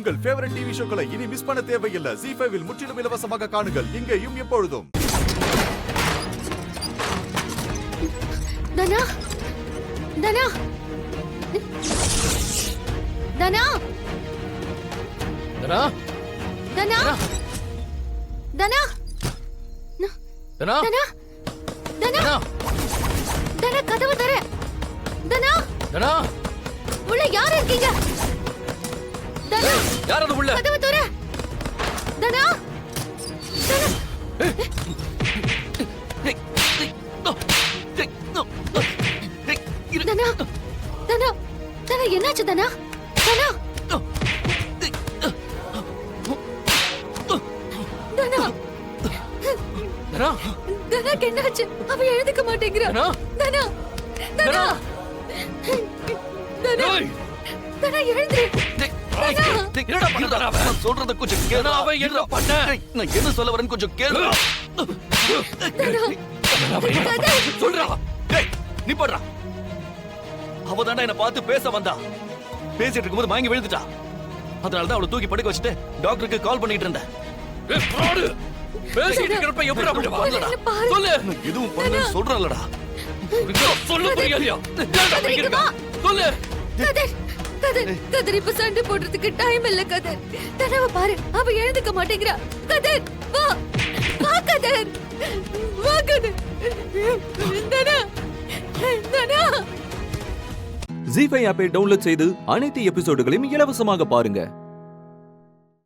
உங்கள் favourite TV ஷோக்களை இனி miss பண்ண தேவையில்லை. ZEE5 இல் முற்றிலும் இலவசமாக காணுங்கள். இங்கேயும் எப்பொழுதும். தனா தனா தனா தனா தனா தனா தனா தனா தனா தனா கதவு தர. தனா தனா உள்ள யார் இருக்கீங்க? தனா யார் அது உள்ள? கதவு தர. தனா தனா தனா தனா தனா என்னாச்சு தனா? தனா தனா தனா தனாக்கு என்னாச்சு? அவ எழுந்துக்க மாட்டேங்கிறா. தனா தனா தனா தனா தனா எழுந்துரு. என்னடா பண்றா அவன்? சொல்றத கொஞ்சம் கேளு. அவன் என்ன பண்ண? நான் என்ன சொல்ல வரேன்னு கொஞ்சம் கேளு. சொல்றா. டேய் நீ போடுறா. அவ தாண்டா என்ன பார்த்து பேச வந்தா. பேசிட்டு இருக்கும்போது மயங்கி விழுந்துட்டா. அதனால தான் அவளை தூக்கி படுக்க வச்சுட்டு டாக்டருக்கு கால் பண்ணிட்டு இருந்தேன். ஏய் ஃப்ராட். பேசிட்டு இருக்கிறப்ப எப்படி அப்படி பண்ணலடா? சொல்லு. நான் எதுவும் பண்ணல சொல்றலடா. சொல்லு புரியலையா? சொல்லு. கதர் கதர் கதர் இப்ப சண்டை போடுறதுக்கு டைம் இல்ல கதர். தனவ பாரு அவ எழுந்துக்க மாட்டேங்கிறா. கதர் வா வா கதர் வா கதர். தனா தனா ZEE5 ஆப்பை டவுன்லோட் செய்து அனைத்து எபிசோடுகளையும் இலவசமாக பாருங்க.